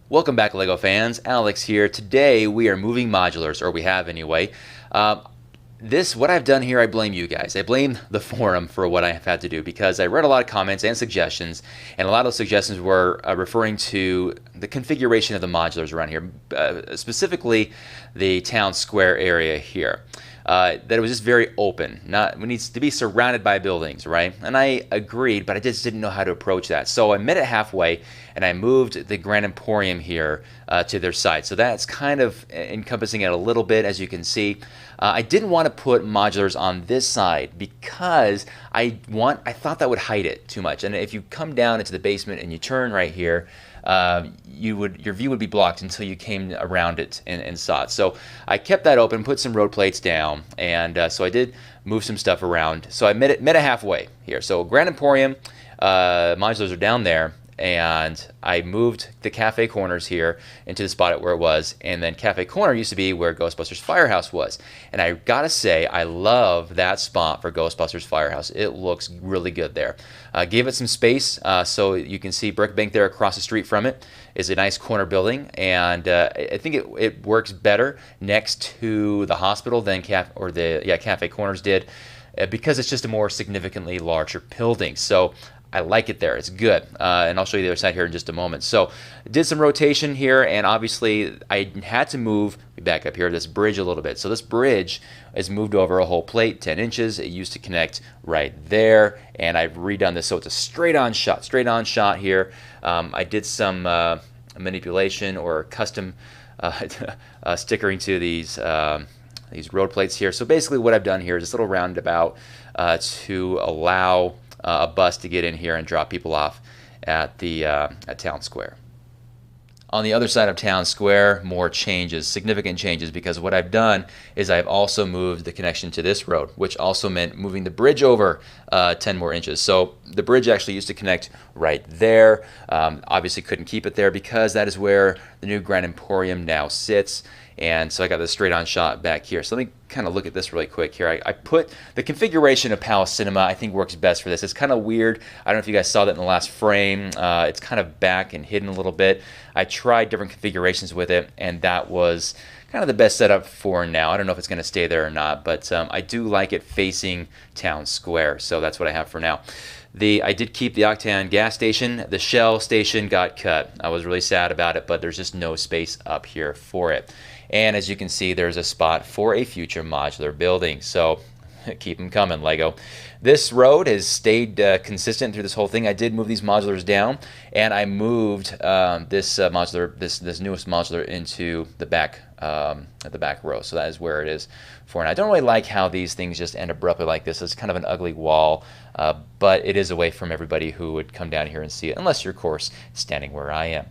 Welcome back, LEGO fans. Alex here. Today we are moving modulars, or we have anyway. What I've done here, I blame you guys. I blame the forum for what I have had to do because I read a lot of comments and suggestions, and a lot of those suggestions were referring to the configuration of the modulars around here, specifically the town square area here. That it was just very open. It needs to be surrounded by buildings, right? And I agreed, but I just didn't know how to approach that. So I met it halfway, and I moved the Grand Emporium here to their side. So that's kind of encompassing it a little bit, as you can see. I didn't want to put modulars on this side because I thought that would hide it too much. And if you come down into the basement and you turn right here, your view would be blocked until you came around it and saw it. So I kept that open, put some road plates down, and so I did move some stuff around. So I met it halfway here. So Grand Emporium modulars are down there, and I moved the cafe corners here into the spot where it was, and then cafe corner used to be where Ghostbusters Firehouse was. And I gotta say, I love that spot for Ghostbusters Firehouse. It looks really good there. Gave it some space, so you can see Brick Bank there across the street from it is a nice corner building, and I think it works better next to the hospital than Cafe Corners did, because it's just a more significantly larger building. So I like it there. It's good. And I'll show you the other side here in just a moment. So did some rotation here, and obviously I had to move, back up here, this bridge a little bit. So this bridge is moved over a whole plate, 10 inches. It used to connect right there, and I've redone this so it's a straight on shot here. I did some manipulation or custom stickering to these road plates here. So basically what I've done here is this little roundabout to allow a bus to get in here and drop people off at Town Square. On the other side of Town Square, more changes, significant changes, because what I've done is I've also moved the connection to this road, which also meant moving the bridge over 10 more inches. So the bridge actually used to connect right there. Obviously couldn't keep it there because that is where the new Grand Emporium now sits. And so I got this straight on shot back here. So let me kind of look at this really quick here. I put the configuration of Palace Cinema, I think works best for this. It's kind of weird. I don't know if you guys saw that in the last frame. It's kind of back and hidden a little bit. I tried different configurations with it, and that was kind of the best setup for now. I don't know if it's going to stay there or not, but I do like it facing Town Square. So that's what I have for now. I did keep the Octane gas station. The Shell station got cut. I was really sad about it, but there's just no space up here for it. And as you can see, there's a spot for a future modular building. So keep them coming, LEGO. This road has stayed consistent through this whole thing. I did move these modulars down, and I moved this newest modular into the back at the back row. So that is where it is for now. I don't really like how these things just end abruptly like this. It's kind of an ugly wall, but it is a way from everybody who would come down here and see it, unless you're, of course, standing where I am.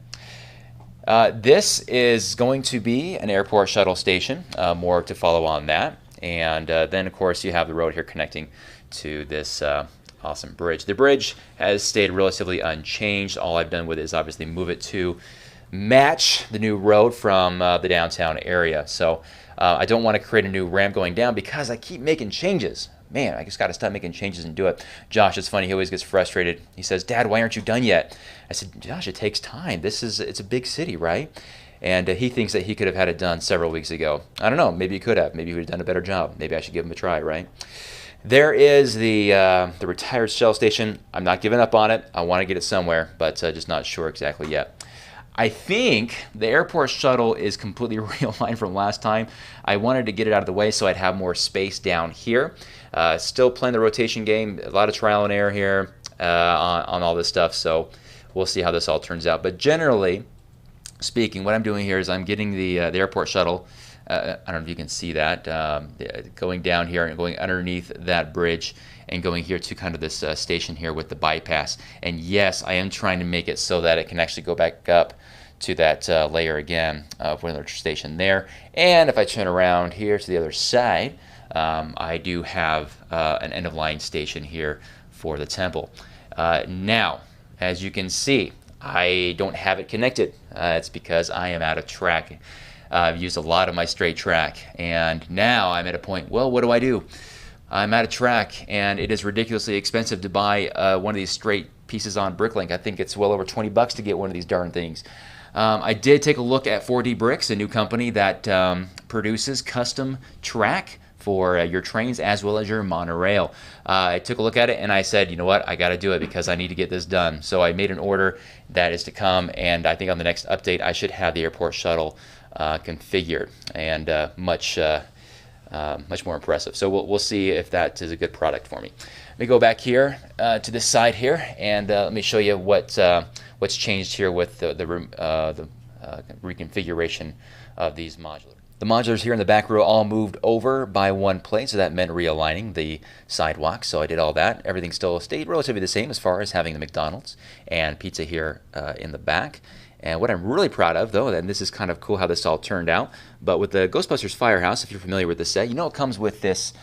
This is going to be an airport shuttle station, more to follow on that. And then, of course, you have the road here connecting to this awesome bridge. The bridge has stayed relatively unchanged. All I've done with it is obviously move it to match the new road from the downtown area. So I don't want to create a new ramp going down because I keep making changes. Man, I just got to stop making changes and do it. Josh, it's funny, he always gets frustrated. He says, "Dad, why aren't you done yet?" I said, "Josh, it takes time. It's a big city, right?" And he thinks that he could have had it done several weeks ago. I don't know, maybe he could have. Maybe he would have done a better job. Maybe I should give him a try, right? There is the retired Shell station. I'm not giving up on it. I want to get it somewhere, but just not sure exactly yet. I think the airport shuttle is completely realigned from last time. I wanted to get it out of the way so I'd have more space down here. Still playing the rotation game, a lot of trial and error here on all this stuff, so we'll see how this all turns out. But generally speaking, what I'm doing here is I'm getting the airport shuttle. I don't know if you can see that, going down here and going underneath that bridge and going here to kind of this station here with the bypass. And yes, I am trying to make it so that it can actually go back up to that layer again for another station there. And if I turn around here to the other side, I do have an end-of-line station here for the temple. Now, as you can see, I don't have it connected. It's because I am out of track. I've used a lot of my straight track, and now I'm at a point, well, what do? I'm out of track, and it is ridiculously expensive to buy one of these straight pieces on Bricklink. I think it's well over $20 to get one of these darn things. I did take a look at 4D Bricks, a new company that produces custom track for your trains as well as your monorail. I took a look at it and I said, you know what, I got to do it because I need to get this done. So I made an order that is to come, and I think on the next update I should have the airport shuttle configured and much more impressive. So we'll see if that is a good product for me. Let me go back here to this side here, and let me show you what's changed here with the reconfiguration of these modulars. The modulars here in the back row all moved over by one plate, so that meant realigning the sidewalk. So I did all that. Everything still stayed relatively the same as far as having the McDonald's and pizza here in the back. And what I'm really proud of, though, and this is kind of cool how this all turned out, but with the Ghostbusters Firehouse, if you're familiar with the set, you know it comes with this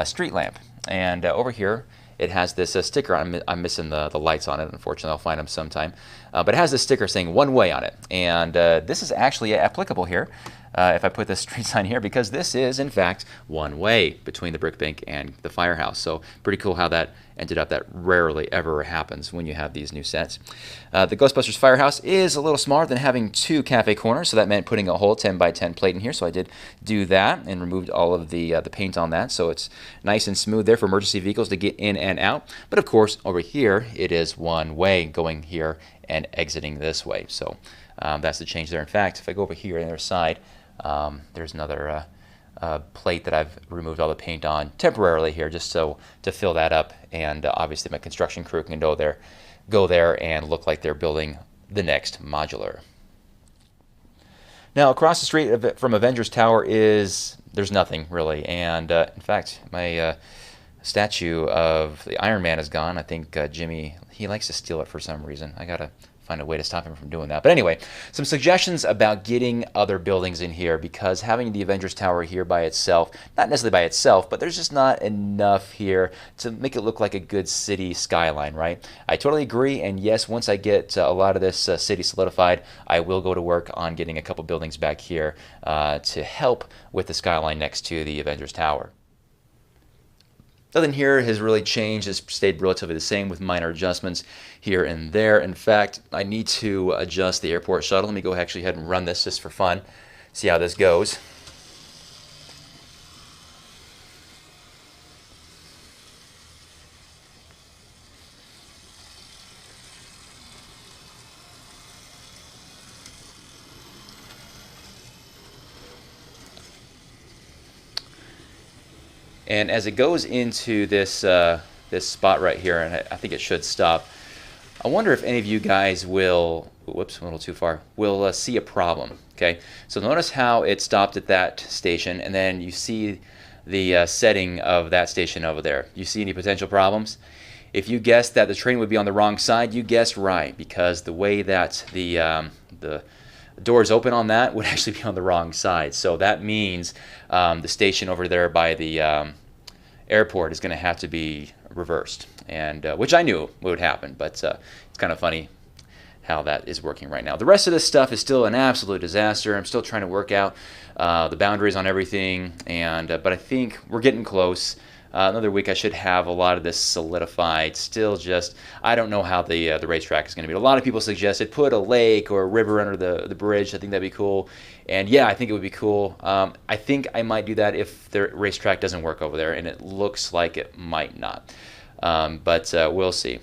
street lamp. And over here, it has this sticker. I'm missing the lights on it, unfortunately. I'll find them sometime. But it has this sticker saying one way on it. And this is actually applicable here if I put this street sign here, because this is, in fact, one way between the brick bank and the firehouse. So pretty cool how that ended up. That rarely ever happens when you have these new sets. The Ghostbusters Firehouse is a little smaller than having two cafe corners, so that meant putting a whole 10 by 10 plate in here. So I did do that and removed all of the paint on that, so it's nice and smooth there for emergency vehicles to get in and out. But of course, over here it is one way going here and exiting this way. So that's the change there. In fact, if I go over here on the other side, there's another plate that I've removed all the paint on temporarily here, just so to fill that up, and obviously my construction crew can go there and look like they're building the next modular. Now across the street from Avengers Tower there's nothing really, and in fact my statue of the Iron Man is gone. I think Jimmy, he likes to steal it for some reason. I gotta find a way to stop him from doing that. But anyway, some suggestions about getting other buildings in here, because having the Avengers Tower here by itself, not necessarily by itself, but there's just not enough here to make it look like a good city skyline, right? I totally agree, and yes, once I get a lot of this city solidified, I will go to work on getting a couple buildings back here to help with the skyline next to the Avengers Tower. Nothing here has really changed. It's stayed relatively the same with minor adjustments here and there. In fact, I need to adjust the airport shuttle. Let me go actually ahead and run this just for fun, see how this goes. And as it goes into this this spot right here, and I think it should stop, I wonder if any of you guys will, whoops, a little too far, will see a problem. Okay, so notice how it stopped at that station, and then you see the setting of that station over there. You see any potential problems? If you guessed that the train would be on the wrong side, you guessed right, because the way that the doors open on that would actually be on the wrong side. So that means the station over there by the airport is going to have to be reversed, and which I knew would happen, but it's kind of funny how that is working right now. The rest of this stuff is still an absolute disaster. I'm still trying to work out the boundaries on everything, and but I think we're getting close. Another week I should have a lot of this solidified. Still just, I don't know how the racetrack is going to be. A lot of people suggested put a lake or a river under the bridge. I think that'd be cool. And yeah, I think it would be cool. I think I might do that if the racetrack doesn't work over there, and it looks like it might not. But we'll see.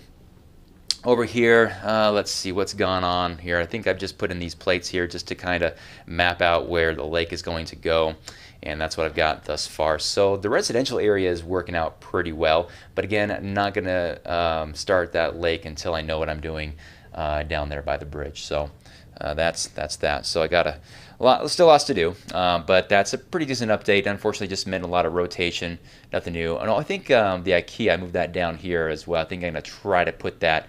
Over here, let's see what's gone on here. I think I've just put in these plates here just to kind of map out where the lake is going to go. And that's what I've got thus far. So the residential area is working out pretty well. But again, I'm not going to start that lake until I know what I'm doing down there by the bridge. So that's that. So I got still lots to do. But that's a pretty decent update. Unfortunately, just meant a lot of rotation. Nothing new. And I think the IKEA, I moved that down here as well. I think I'm going to try to put that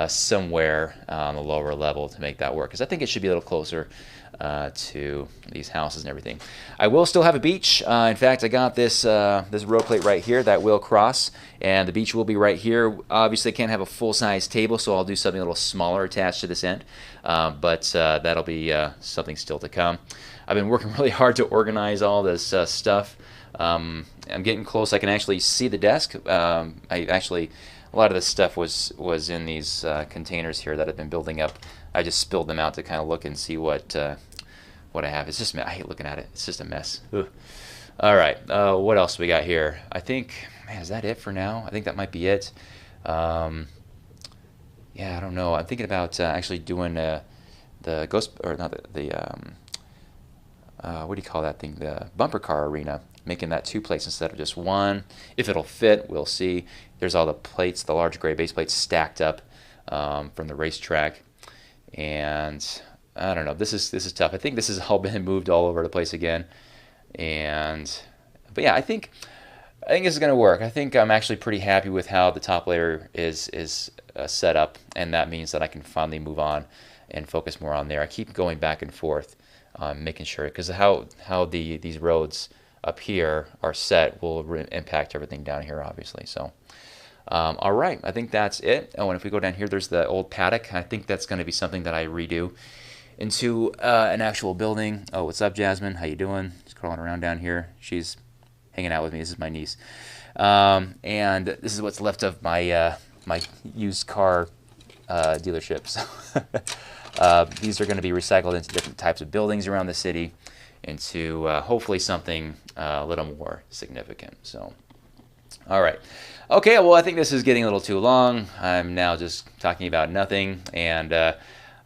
somewhere on the lower level to make that work, because I think it should be a little closer to these houses and everything. I will still have a beach. In fact, I got this this row plate right here that will cross, and the beach will be right here. Obviously, I can't have a full-size table, so I'll do something a little smaller attached to this end, but that'll be something still to come. I've been working really hard to organize all this stuff. I'm getting close. I can actually see the desk. A lot of this stuff was in these containers here that I've been building up I just spilled them out to kind of look and see what I have. It's just, I hate looking at it. It's just a mess. Ugh. All right, what else we got here? I think, man, is that it for now? I think that might be it. Yeah, I don't know. I'm thinking about actually doing the ghost, or not what do you call that thing? The bumper car arena, making that 2 plates instead of just one. If it'll fit, we'll see. There's all the plates, the large gray base plates stacked up from the racetrack, and I don't know. This is tough. I think this has all been moved all over the place again, but yeah, I think this is going to work. I think I'm actually pretty happy with how the top layer is set up, and that means that I can finally move on and focus more on there. I keep going back and forth, making sure, because how these roads up here are set will impact everything down here, obviously. So, all right, I think that's it. Oh, and if we go down here, there's the old paddock. I think that's going to be something that I redo into an actual building. Oh, what's up, Jasmine? How you doing? Just crawling around down here. She's hanging out with me. This is my niece, and this is what's left of my my used car dealership. So these are going to be recycled into different types of buildings around the city, into hopefully something a little more significant. So, all right. Okay, well, I think this is getting a little too long. I'm now just talking about nothing, and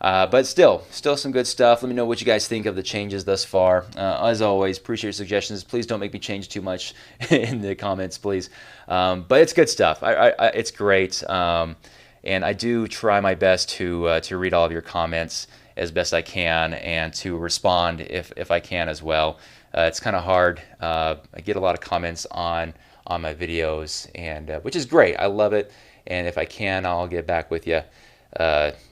but still some good stuff. Let me know what you guys think of the changes thus far. As always, appreciate your suggestions. Please don't make me change too much in the comments, please. But it's good stuff. It's great, and I do try my best to read all of your comments as best I can, and to respond if I can as well. It's kind of hard. I get a lot of comments on my videos, and which is great. I love it, and if I can, I'll get back with you. There's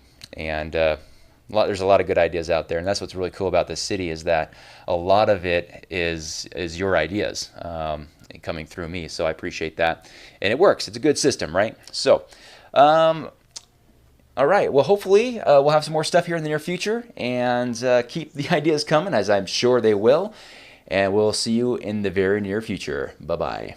a lot of good ideas out there, and that's what's really cool about this city, is that a lot of it is your ideas coming through me. So I appreciate that, and it works. It's a good system, right? So, all right. Well, hopefully we'll have some more stuff here in the near future, and keep the ideas coming, as I'm sure they will. And we'll see you in the very near future. Bye-bye.